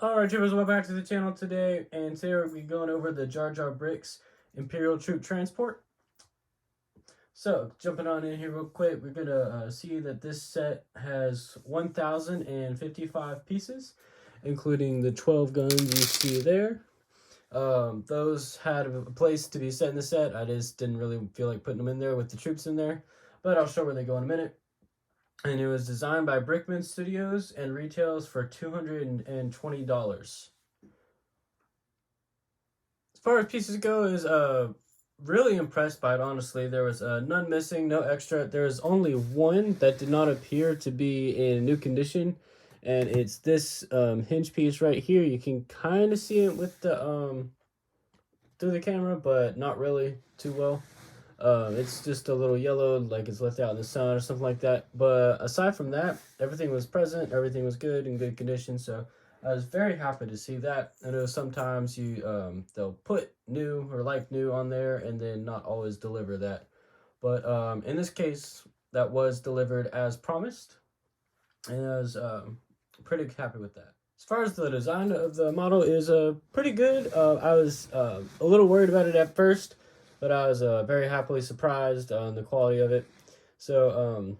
Alright, Troopers, welcome back to the channel today, and today we're going to be going over the JarJar Bricks Imperial Transport. So, jumping on in here real quick, we're going to see that this set has 1,055 pieces, including the 12 guns you see there. Those had a place to be set in the set. I just didn't really feel like putting them in there with the troops in there, but I'll show where they go in a minute. And it was designed by Brickman Studios and retails for $220. As far as pieces go, is really impressed by it, honestly. There was none missing, no extra. There was only one that did not appear to be in new condition, and it's this hinge piece right here. You can kind of see it with the through the camera, but not really too well. It's just a little yellow, like it's left out in the sun or something like that. But aside from that, everything was present, everything was good, in good condition. So I was very happy to see that. I know sometimes they'll put new or like new on there and then not always deliver that. But in this case, that was delivered as promised, and I was pretty happy with that. As far as the design of the model is pretty good. I was a little worried about it at first, but I was very happily surprised on the quality of it. So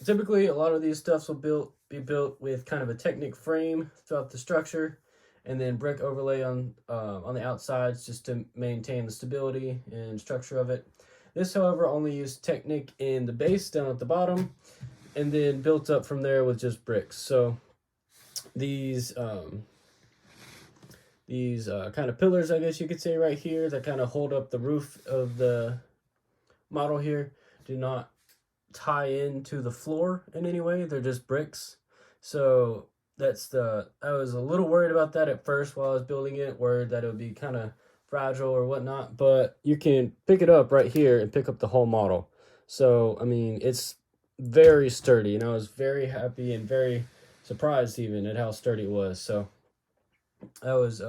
typically a lot of these stuffs will be built with kind of a Technic frame throughout the structure, and then brick overlay on the outsides just to maintain the stability and structure of it. This, however, only used Technic in the base down at the bottom, and then built up from there with just bricks. So these kind of pillars, I guess you could say, right here that kind of hold up the roof of the model here do not tie into the floor in any way. They're just bricks. So I was a little worried about that at first while I was building it, worried that it would be kind of fragile or whatnot, but you can pick it up right here and pick up the whole model. So I mean, it's very sturdy, and I was very happy and very surprised even at how sturdy it was. So that was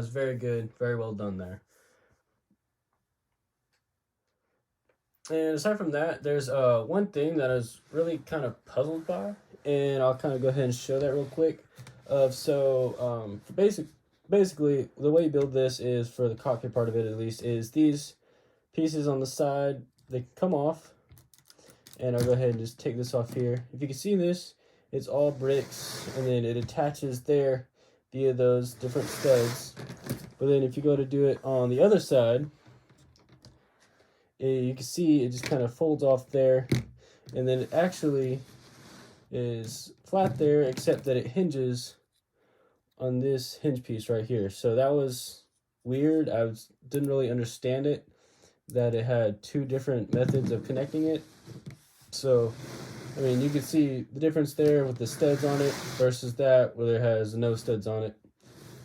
very good, very well done there. And aside from that, there's one thing that I was really kind of puzzled by, and I'll kind of go ahead and show that real quick. Basically, the way you build this is, for the cockpit part of it at least, is these pieces on the side, they come off, and I'll go ahead and just take this off here. If you can see this, it's all bricks, and then it attaches there via those different studs. But then if you go to do it on the other side, you can see it just kind of folds off there, and then it actually is flat there, except that it hinges on this hinge piece right here. So that was weird. Didn't really understand it, that it had two different methods of connecting it. So I mean, you can see the difference there with the studs on it versus that where it has no studs on it.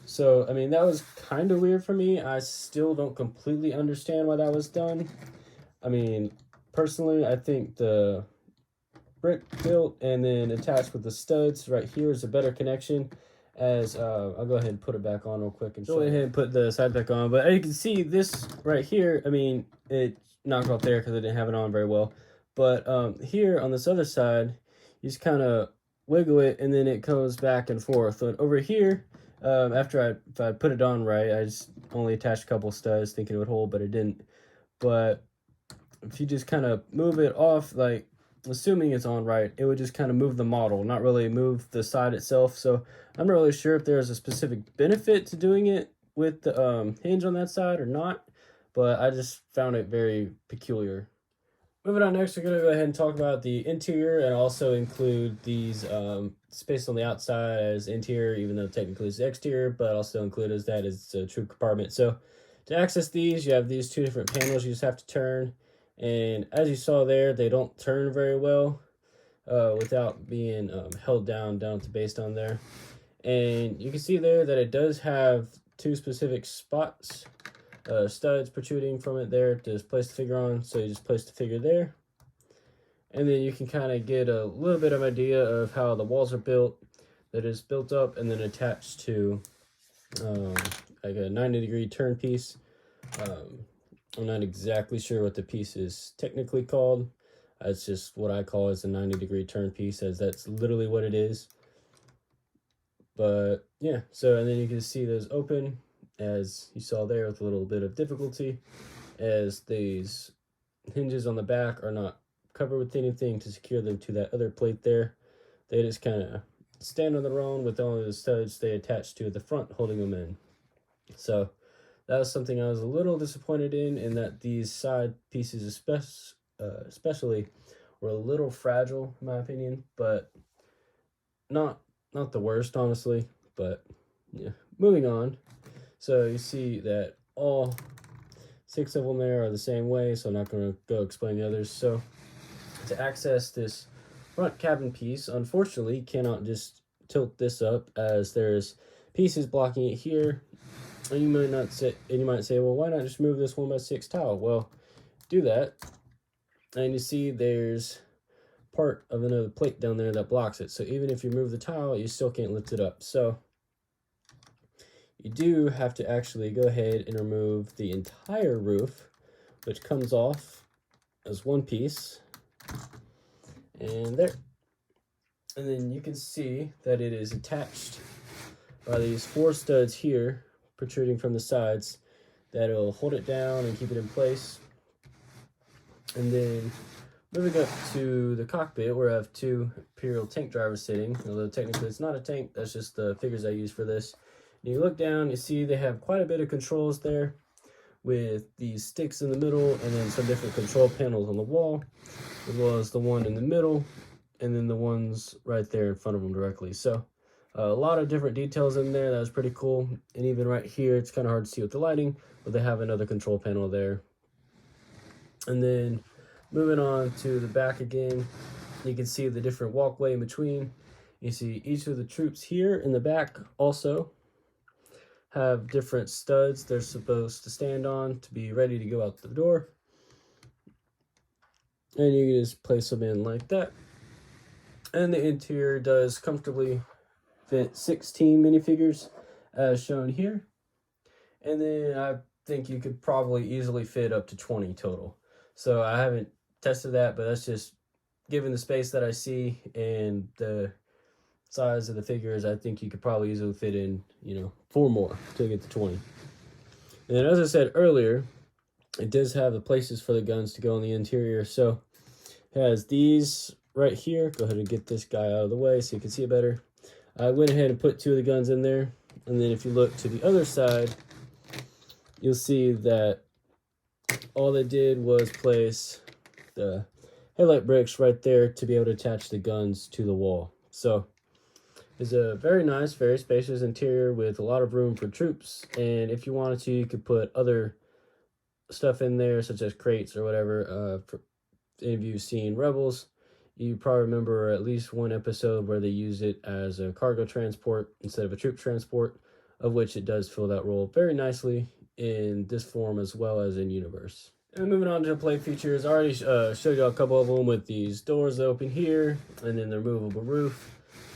So, I mean, that was kind of weird for me. I still don't completely understand why that was done. I mean, personally, I think the brick built and then attached with the studs right here is a better connection. I'll go ahead and put it back on real quick and go ahead and put the side back on. But as you can see, this right here, I mean, it knocked off there because I didn't have it on very well. But here on this other side, you just kind of wiggle it, and then it goes back and forth. And over here, if I put it on right, I just only attached a couple studs thinking it would hold, but it didn't. But if you just kind of move it off, like assuming it's on right, it would just kind of move the model, not really move the side itself. So I'm not really sure if there's a specific benefit to doing it with the hinge on that side or not, but I just found it very peculiar. Moving on next, we're going to go ahead and talk about the interior, and also include these space on the outside as interior, even though technically it's the exterior, but also include as that as a troop compartment. So to access these, you have these two different panels you just have to turn, and as you saw there, they don't turn very well without being held down at the base down there. And you can see there that it does have two specific spots, studs protruding from it there to place the figure on. So you just place the figure there, and then you can kind of get a little bit of idea of how the walls are built. That is built up and then attached to like a 90-degree turn piece. I'm not exactly sure what the piece is technically called. That's just what I call as a 90-degree turn piece, as that's literally what it is. But yeah, so and then you can see those open, as you saw there, with a little bit of difficulty, as these hinges on the back are not covered with anything to secure them to that other plate there. They just kind of stand on their own with only the studs they attach to the front holding them in. So that was something I was a little disappointed in that these side pieces especially were a little fragile in my opinion, but not the worst, honestly. But yeah, moving on. So you see that all 6 of them there are the same way, so I'm not going to go explain the others. So to access this front cabin piece, unfortunately, you cannot just tilt this up, as there's pieces blocking it here. And you might say, well, why not just move this 1x6 tile? Well, do that, and you see there's part of another plate down there that blocks it. So even if you move the tile, you still can't lift it up. So you do have to actually go ahead and remove the entire roof, which comes off as one piece. And there. And then you can see that it is attached by these 4 studs here protruding from the sides that will hold it down and keep it in place. And then moving up to the cockpit, where I have 2 Imperial tank drivers sitting, although technically it's not a tank, that's just the figures I use for this. And you look down, you see they have quite a bit of controls there, with these sticks in the middle and then some different control panels on the wall, as well as the one in the middle, and then the ones right there in front of them directly. So a lot of different details in there. That was pretty cool. And even right here, it's kind of hard to see with the lighting, but they have another control panel there. And then moving on to the back again, you can see the different walkway in between. You see each of the troops here in the back also have different studs they're supposed to stand on to be ready to go out the door. And you can just place them in like that. And the interior does comfortably fit 16 minifigures as shown here. And then I think you could probably easily fit up to 20 total. So I haven't tested that, but that's just given the space that I see and the size of the figures, I think you could probably easily fit in, 4 more to get to 20. And then, as I said earlier, it does have the places for the guns to go on the interior. So it has these right here. Go ahead and get this guy out of the way so you can see it better. I went ahead and put 2 of the guns in there. And then if you look to the other side, you'll see that all they did was place the headlight bricks right there to be able to attach the guns to the wall. So it's a very nice, very spacious interior with a lot of room for troops. And if you wanted to, you could put other stuff in there, such as crates or whatever. For any of you who've seen Rebels, you probably remember at least one episode where they use it as a cargo transport instead of a troop transport, of which it does fill that role very nicely in this form as well as in universe. And moving on to the plate features, I already showed you a couple of them with these doors that open here and then the removable roof.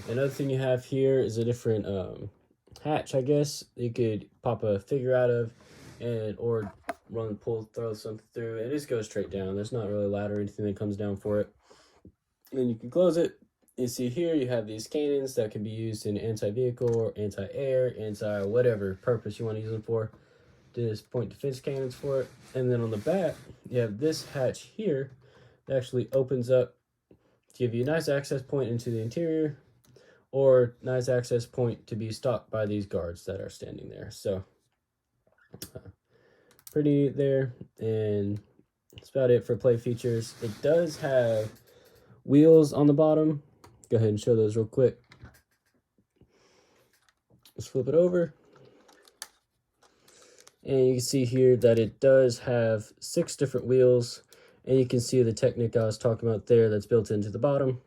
Another thing you have here is a different hatch, I guess. You could pop a figure out of or throw something through. It just goes straight down. There's not really a ladder or anything that comes down for it. And then you can close it. You see here you have these cannons that can be used in anti-vehicle or anti-air, anti-whatever purpose you want to use them for. Just point defense cannons for it. And then on the back, you have this hatch here that actually opens up to give you a nice access point into the interior, or nice access point to be stopped by these guards that are standing there. So pretty there, and that's about it for play features. It does have wheels on the bottom. Go ahead and show those real quick. Let's flip it over. And you can see here that it does have 6 different wheels, and you can see the Technic I was talking about there that's built into the bottom.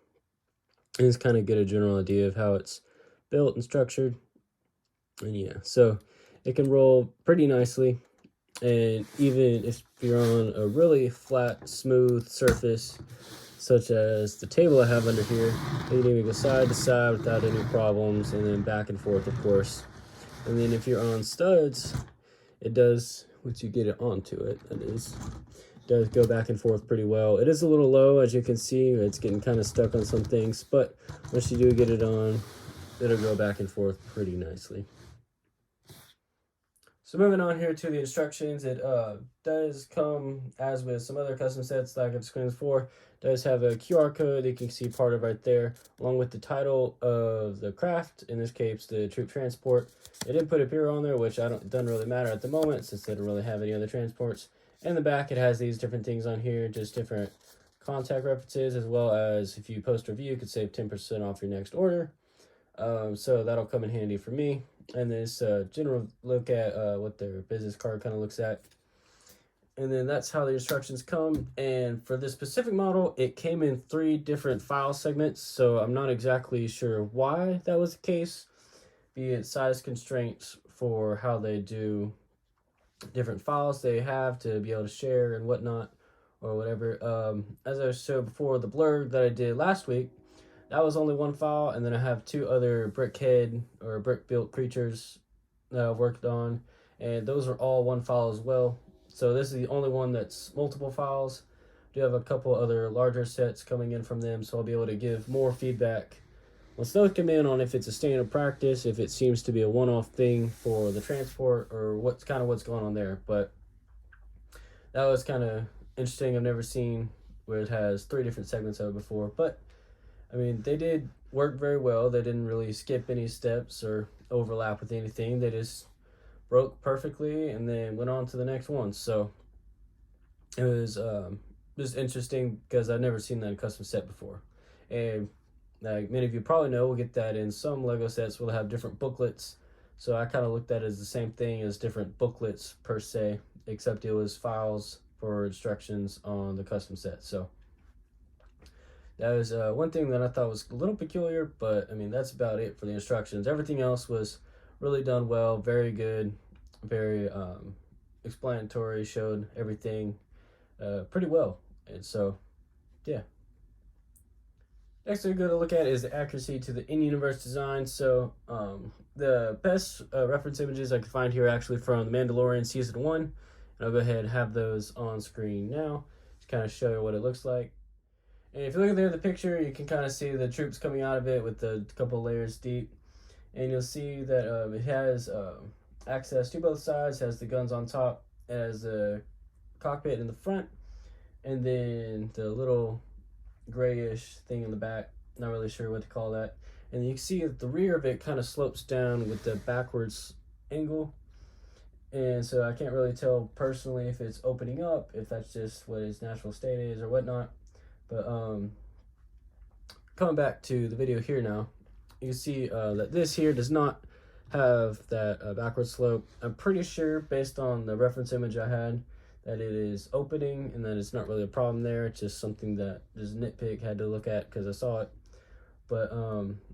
And it's kind of get a general idea of how it's built and structured. And yeah, so it can roll pretty nicely. And even if you're on a really flat, smooth surface, such as the table I have under here, you can even go side to side without any problems, and then back and forth, of course. And then if you're on studs, it does, once you get it onto it, that is, does go back and forth pretty well. It is a little low, as you can see. It's getting kind of stuck on some things, but once you do get it on, it'll go back and forth pretty nicely. So moving on here to the instructions, it does come, as with some other custom sets that I got screens for, does have a QR code that you can see part of right there, along with the title of the craft, in this case, the troop transport. It didn't put Imperial on there, which doesn't really matter at the moment since they don't really have any other transports. In the back, it has these different things on here, just different contact references, as well as if you post a review, you could save 10% off your next order. So that'll come in handy for me. And this general look at what their business card kind of looks at. And then that's how the instructions come. And for this specific model, it came in 3 different file segments. So I'm not exactly sure why that was the case, be it size constraints for how they do different files they have to be able to share and whatnot, or whatever. As I showed before, the blur that I did last week, that was only 1 file, and then I have 2 other brickhead or brick built creatures that I've worked on, and those are all 1 file as well. So this is the only one that's multiple files. I do have a couple other larger sets coming in from them, so I'll be able to give more feedback once those come in on if it's a standard practice, if it seems to be a one-off thing for the transport, or what's going on there. But that was kind of interesting. I've never seen where it has 3 different segments of it before, but I mean, they did work very well. They didn't really skip any steps or overlap with anything. They just broke perfectly and then went on to the next one. So it was just interesting because I've never seen that in a custom set before. And like many of you probably know, we'll get that in some Lego sets. We'll have different booklets. So I kind of looked at it as the same thing as different booklets per se, except it was files for instructions on the custom set. So that was one thing that I thought was a little peculiar, but I mean, that's about it for the instructions. Everything else was really done well, very good, very explanatory, showed everything pretty well. And so, yeah. Next thing we're going to look at is the accuracy to the in-universe design. So the best reference images I could find here are actually from The Mandalorian Season 1. And I'll go ahead and have those on screen now to kind of show you what it looks like. And if you look at there in the picture, you can kind of see the troops coming out of it with a couple layers deep. And you'll see that it has access to both sides, has the guns on top, it has the cockpit in the front, and then the little grayish thing in the back. Not really sure what to call that. And you can see that the rear of it kind of slopes down with the backwards angle. And so I can't really tell personally if it's opening up, if that's just what its natural state is or whatnot. But coming back to the video here now, you can see that this here does not have that backward slope. I'm pretty sure, based on the reference image I had, that it is opening and that it's not really a problem there. It's just something that just nitpick had to look at because I saw it. But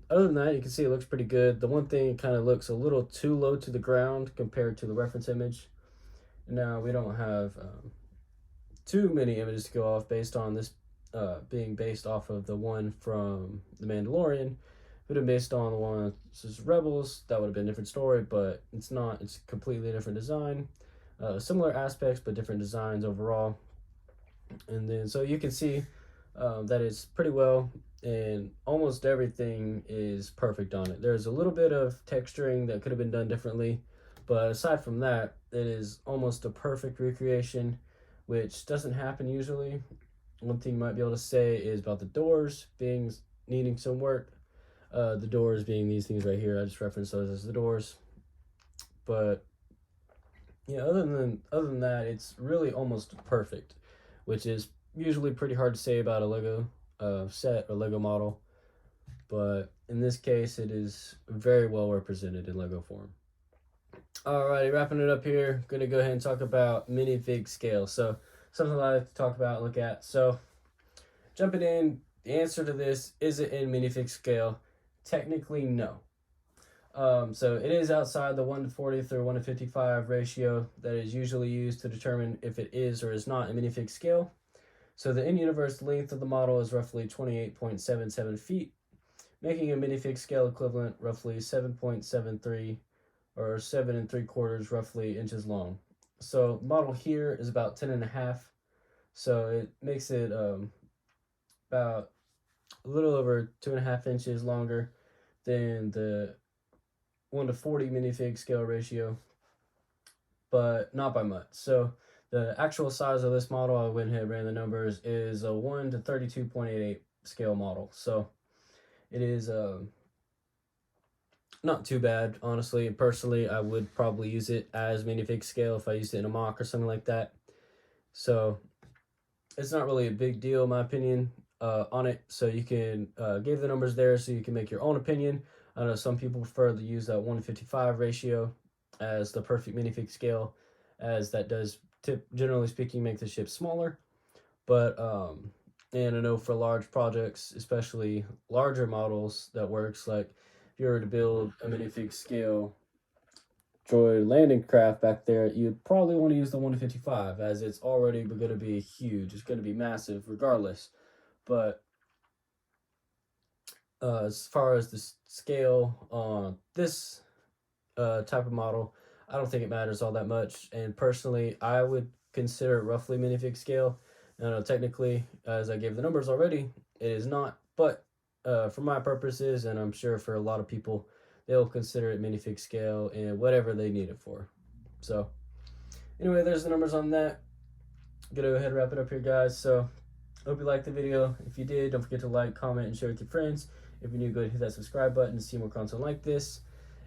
other than that, you can see it looks pretty good. The one thing, it kind of looks a little too low to the ground compared to the reference image. Now, we don't have too many images to go off based on this being based off of the one from The Mandalorian. If it had been based on the one that's Rebels, that would have been a different story, but it's not. It's completely different design. Similar aspects, but different designs overall. And then, so you can see that it's pretty well, and almost everything is perfect on it. There's a little bit of texturing that could have been done differently, but aside from that, it is almost a perfect recreation, which doesn't happen usually. One thing you might be able to say is about the doors needing some work. The doors being these things right here. I just referenced those as the doors. But yeah, other than that, it's really almost perfect, which is usually pretty hard to say about a Lego set or Lego model. But in this case, it is very well represented in Lego form. Alrighty, wrapping it up here. I'm gonna go ahead and talk about Minifig Scale. So something I like to talk about and look at. So jumping in, the answer to this, is it in Minifig Scale? Technically, no. So it is outside the 1:40 or 1:55 ratio that is usually used to determine if it is or is not a Minifig Scale. So the in-universe length of the model is roughly 28.77 feet, making a Minifig Scale equivalent roughly 7.73 or 7 3/4 roughly inches long. So the model here is about 10.5, so it makes it about a little over 2.5 inches longer than the 1:40 minifig scale ratio, but not by much. So the actual size of this model, I went ahead and ran the numbers, is a 1:32.88 scale model. So it is not too bad, honestly. Personally, I would probably use it as minifig scale if I used it in a mock or something like that. So it's not really a big deal, in my opinion, on it. So you can give the numbers there so you can make your own opinion. I know some people prefer to use that 1:55 ratio as the perfect minifig scale, as that does, generally speaking, make the ship smaller. But and I know for large projects, especially larger models, that works. Like if you were to build a minifig scale droid landing craft back there, you'd probably want to use the 1:55, as it's already going to be huge. It's going to be massive regardless. But as far as the scale on this type of model, I don't think it matters all that much. And personally, I would consider it roughly minifig scale. I know technically, as I gave the numbers already, it is not. But for my purposes, and I'm sure for a lot of people, they'll consider it minifig scale and whatever they need it for. So anyway, there's the numbers on that. Gonna go ahead and wrap it up here, guys. So hope you liked the video. If you did, don't forget to like, comment, and share with your friends. If you're new, go ahead and hit that subscribe button to see more content like this.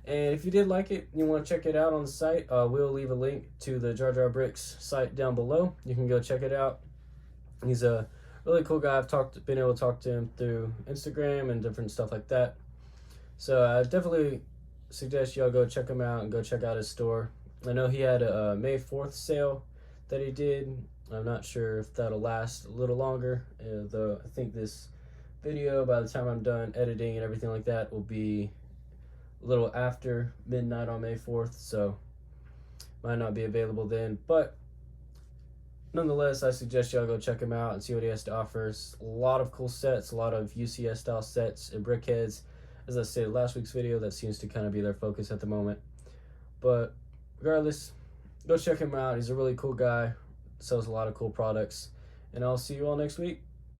And if you did like it and you want to check it out on the site, we'll leave a link to the JarJar Bricks site down below. You can go check it out. He's a really cool guy. I've been able to talk to him through Instagram and different stuff like that. So I definitely suggest y'all go check him out and go check out his store. I know he had a May 4th sale that he did. I'm not sure if that'll last a little longer, though I think this video, by the time I'm done editing and everything like that, will be a little after midnight on May 4th, so might not be available then. But nonetheless, I suggest y'all go check him out and see what he has to offer. It's a lot of cool sets, a lot of UCS style sets and brickheads. As I stated last week's video, that seems to kind of be their focus at the moment. But regardless, go check him out. He's a really cool guy, sells a lot of cool products, and I'll see you all next week.